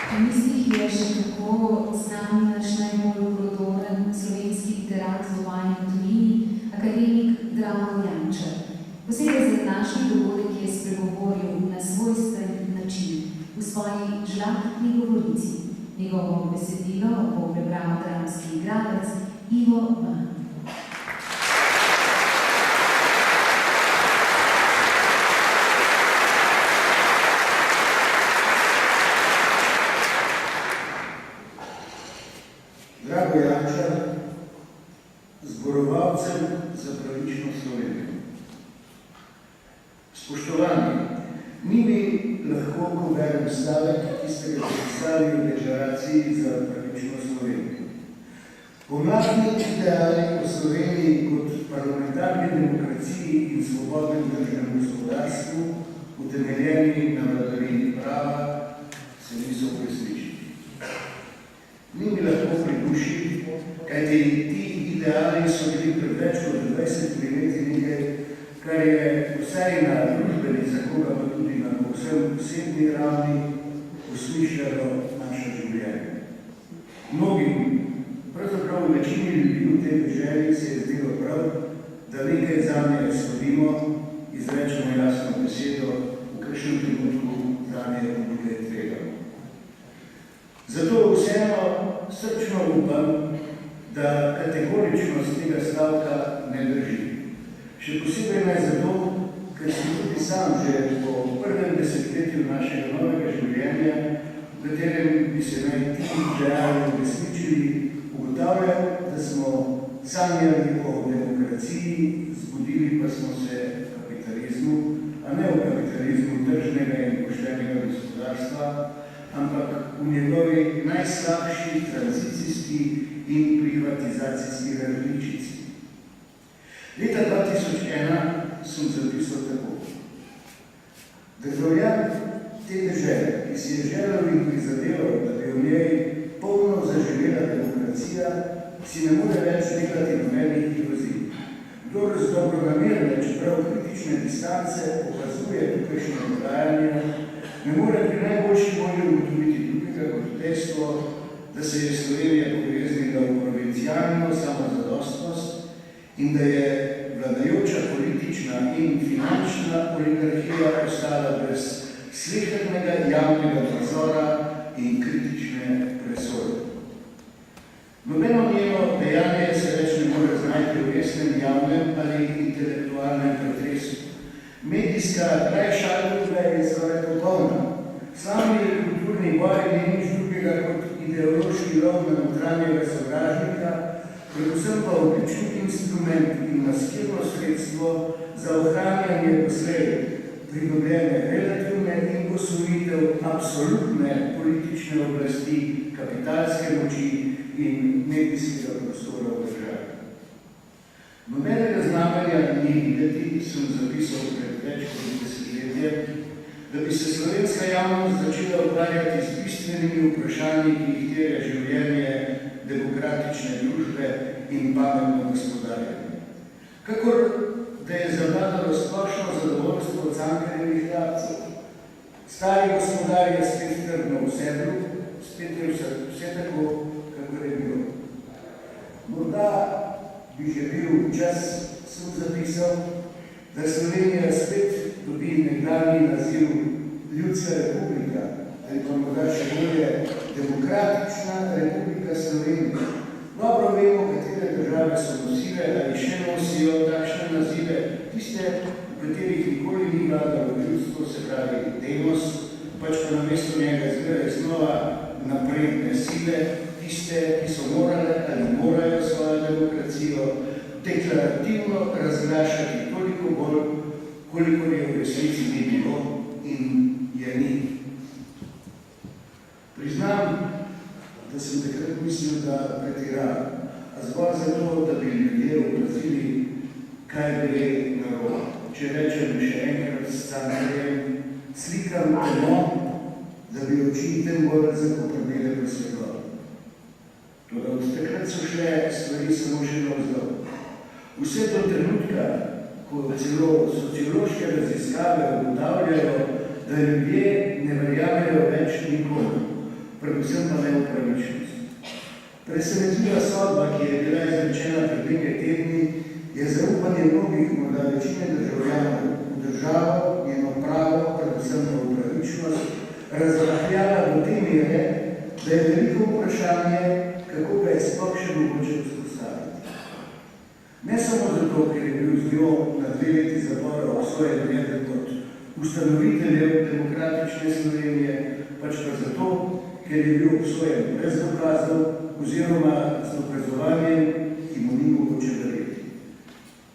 V mislih je še kako z nami naš najbolj prodoren slovenski literat v vojni tujini, akademik Drago Jančar. Posebej za današnji dogodek je spregovoril na svojstven način v svoji žlahtni govorici. Njegovo besedilo bo prebral dramski igralec Ivo Ban. Drago Jančar, zborovalcem za pravično Slovenijo. Spoštovani, ni mi lahko, ko berem stavek, ki ste ga zapisali v deklaraciji za pravično Slovenijo. Pomladni ideali o Sloveniji kot parlamentarni demokraciji in svobodnem tržnem gospodarstvu, utemeljeni na vladavini prava, se niso uresničili. Ni mi lahko pri duši, kajti ti ideali so bili pred več kot 20 leti nekaj, kar je vsaj na družbeni, za koga pa tudi na povsem osebni ravni osmišljalo naše življenje. Mnogim, pravzaprav večini ljudi v tej deželi se je zdelo prav, da nekaj zanje shodimo, izrečemo jasno besedo, v kakšnem trenutku zanje nekaj tvegamo. Zato vseeno srčno upam, da kategoričnost tega stavka ne drži. Še posebej naj zato, ker sem tudi sam že po prvem desetletju našega novega življenja, v katerem bi se naj ti ideali uresničili, ugotavljal, da smo sanjali o demokraciji, zbudili pa smo se v kapitalizmu, a ne v kapitalizmu tržnega in poštenega gospodarstva, ampak v njegovi najslabši tranzicijski in privatizacijski različici. Leta 2001 sem zapisal tako. Državljan te dežele, ki si je želel in prizadeval, da bi v njej polno zaživela demokracija, si ne more več delati nobenih iluzij. Kdor z dobronamerne, čeprav kritične distance opazuje tukajšnje dogajanje, ne more pri najboljši volji ugotoviti drugega kot dejstvo, da se je Slovenija poveznila v provincialno samozadostnost in da je vladajoča politična in finančna oligarhija ostala brez slehernega javnega nadzora in kritične presoje. Nobeno njeno dejanje se več ne more znajti v resnem javnem ali intelektualnem pretresu. Medijska krajšalnika je skoraj popolna. Slavni kulturni boj ni nič drugega kot ideološki lov na notranjega sovražnika, predvsem pa obični instrument in maskirno sredstvo za ohranjanje doslej pridobljene relativne in posvojitev absolutne politične oblasti, kapitalske moči in medijskega prostora v državi. Nobenega znamenja ni videti, sem zapisal pred več kot desetletjem, da bi se slovenska javnost začela ukvarjati z bistvenimi vprašanji, ki jih terja življenje demokratične družbe in pametno gospodarjenje. Kakor da je zavladalo splošno zadovoljstvo Cankarjevih hlapcev. Stari gospodar je spet trdno v sedlu, spet je vse tako, kakor je bilo. Morda bi že bil čas, sem zapisal, da Slovenija spet dobi nekdanji naziv Ljudska republika, ali pa morda še bolje Demokratična republika Slovenija. Dobro vemo, katere države so nosile ali še nosijo takšne nazive, tiste, v katerih nikoli ni vladalo ljudstvo, se pravi demos, pač pa namesto njega zgleda znova napredne sile, tiste, ki so morale ali morajo svojo demokracijo deklarativno razglašati toliko bolj, koliko je v resnici ni bilo in je ni. Priznam, da sem takrat mislil, da pretiravam, a zgolj zato, da bi ljudje opazili, kaj gre narobe. Če rečem še enkrat s Cankarjem, slikam temo, da bi oči tem bolj zakoprdele v svetlobi. Toda od takrat so šle stvari samo še navzdol. Vse do trenutka, ko celo sociološke raziskave ugotavljajo, da ljudje ne verjamejo več nikoli. predvsem pa neupravičnost. Presenetljiva sodba, ki je bila izrečena pred nekaj tedni, je zaupanje mnogih, morda večine državljanov v državo, njeno pravo, predvsem pa upravičnost, razrahljala do te mere, da je veliko vprašanje, kako ga je sploh še mogoče vzpostaviti. Ne samo zato, ker je bil z njo na 2 leti zapora obsojen eden kot ustanoviteljev demokratične Slovenije, pač pa zato, ker je bil obsojen brez dokazov oziroma z dokazovanjem, ki mu ni mogoče verjeti.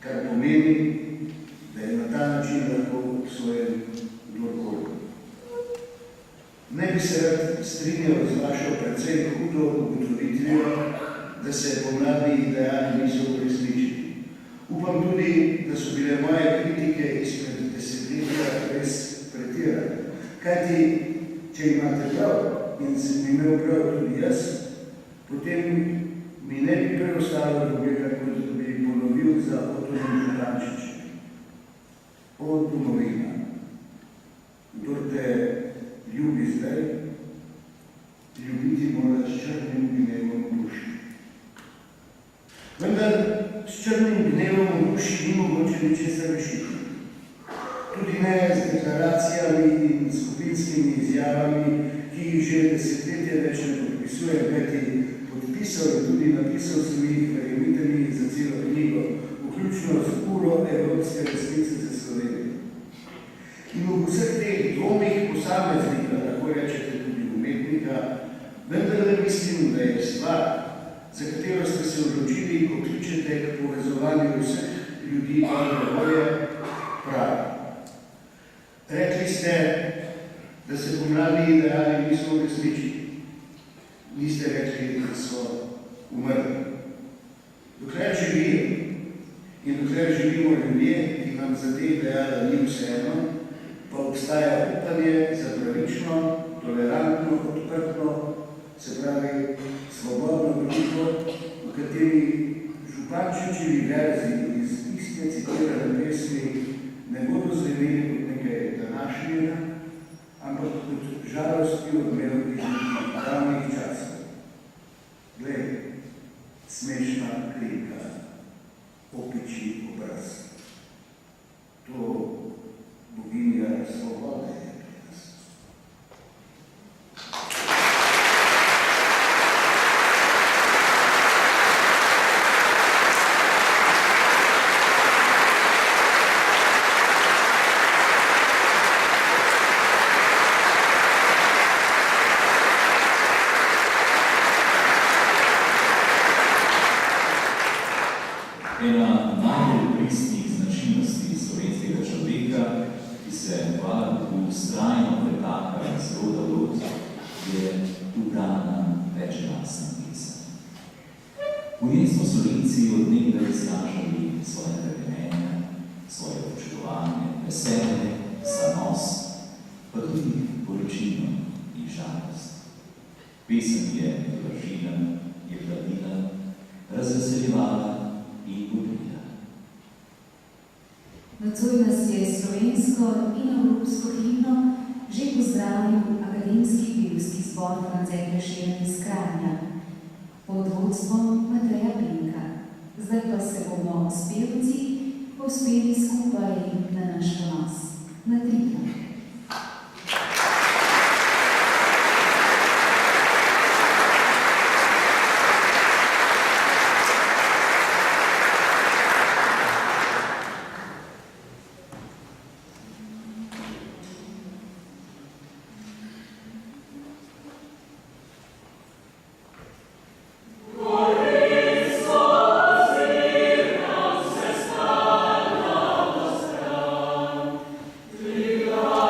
Kar pomeni, da je na ta način lahko obsojen kdorkoli. Ne bi se rad strinjal z vašo precej hudo ugotovitvijo, da se pomladni ideali niso uresničili. Upam tudi, da so bile moje kritike izpred desetletja res pretirane. Kajti, če imate prav in sem imel prav tudi jaz, potem mi ne bi preostalo drugega, kot da bi ponovil za Otonom Župančičem. O domovina, kdor te ljubi zdaj, ljubiti mora s črnim gnevom v duši. Vendar s črnim gnevom v duši ni mogoče ničesar rešiti. Tudi ne z deklaracijami in skupinskimi izjavami, ki jih že desetletje več ne podpisujem, kajti podpisal je tudi napisal sem jih, verjemite mi, za celo knjigo, vključno z uro Evropske resnice za Slovenijo. In v vseh teh dvomih posameznika, lahko rečete tudi umetnika, vendar mislim, da je stvar, za katero ste se odločili, ko kličete k povezovanju vseh ljudi in volje, pravi. Rekli ste, da se pomladni ideali niso uresničili. Niste rekli, da so umrli. Dokler živijo in dokler živimo ljudje, ki nam za te ideale ni vseeno, pa obstaja upanje za pravično, tolerantno, odprtno, se pravi svobodno družbo, v kateri Župančičevi verzi iz iste citirane pesmi ne bodo zveneli kot nekaj današnjega, ampak kot žalosti odmev iz davnih časov. Glej, smešna krinka, opiči obraz. To boginja svobode je pri nas. Ena najbolj pristnih značilnosti slovenskega človeka, ki se hvala Bogu vztrajno pretaka iz roda v rod, je ubrana večglasna pesem. V njej smo Slovenci od nekdaj izražali svoje prevedenja, svoje občudovanje, veselje, zanos, pa tudi poročino in žalost. Pesem je dovršila, je hladila, razveseljevala in budila. Nocoj nas je slovensko in evropsko himno že pozdravil akademski pevski zbor France Prešeren iz Kranja pod vodstvom Mateja Penka. Zdaj pa se bomo s pevci povzpeli skupaj na naš ponos, na Triglav. Triglav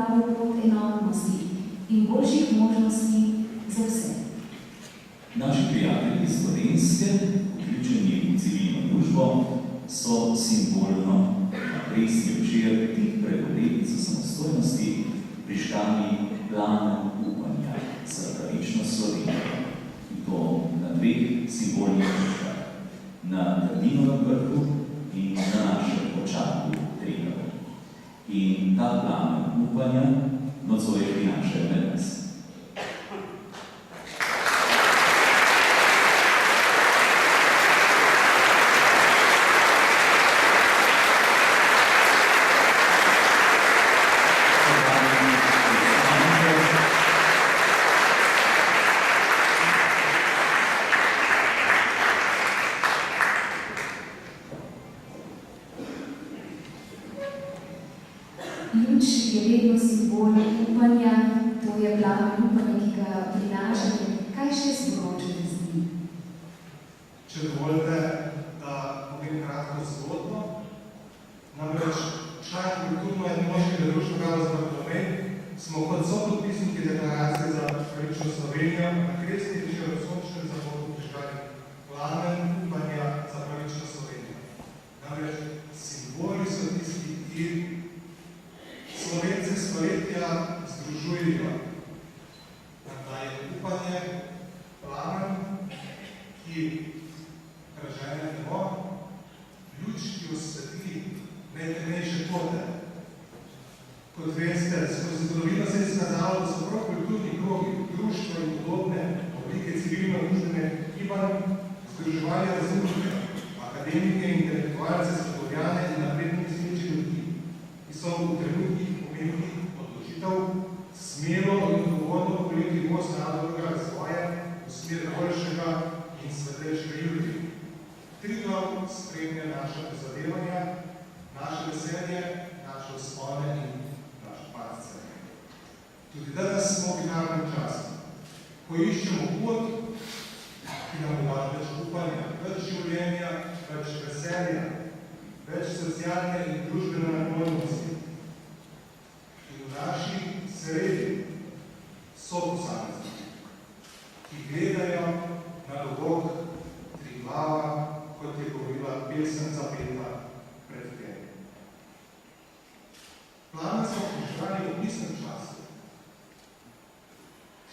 pravo pot enotnosti in boljših možnosti za vse. Naši prijatelji iz Slovenske, vključeni v civilno družbo, so simbolno na kresni večer tik pred obletnico samostojnosti prižgali plamen upanja za pravično Slovenijo. In to na dveh simbolnih točkah, na Trdinovem vrhu in na našem očaku Triglav. In ta plamen upanja nocoj prinaša med nas. Luč je vedno simbol upanja, to je plamen upanja, ki ga prinašate. Kaj še sporočate z njim? Če dovolite, da povem kratko zgodbo. Namreč člani kulturno etnološkega društva Carlos Bartolomej smo kot sopodpisniki deklaracije za pravično Slovenijo na kresni večer v sončnem zahodu prižgali plamen upanja za pravično Slovenijo. Namreč simboli so tisti, ki Slovence stoletja združujejo. Da je upanje plamen, ki prežene nebo, luč, ki osvetli najtemnejše kote. Kot veste, skozi zgodovino se je izkazalo, da so prav kulturni krogi, društva in podobne oblike civilno-družbene gibanj združevali razumnike, akademike, intelektualce, strokovnjake in napredne misleče ljudi, ki so v trenutkih pomembnih odločitev smelo in odgovorno poletli most narodnega razvoja v smer boljšega in svetlejšega jutri. Triglav spremlja naša prizadevanja, naše veselje, naše vzpone in naše padce. Tudi danes smo v binarnem času, ko iščemo pot, ki nam bo dala več upanja, več življenja, več veselja, več socialne in družbene naklonjenosti. In v naši sredi so posamezniki, ki gledajo na dogodek Triglava, kot je govorila pesem zapeta pred tem. Plamen smo prižgali v pisnem času.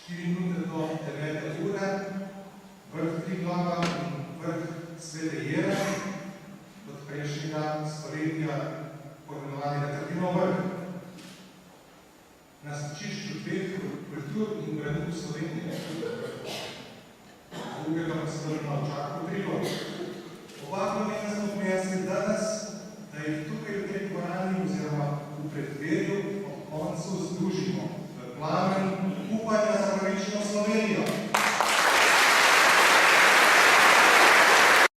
4 minute do 9 ure, vrh Triglava in vrh Svete Jere, od prejšnjega stoletja poimenovanega Trdinovega vrha. Na stičišču dveh kultur in gradu Slovenije, drugega pa se na očaku Triglav. Oba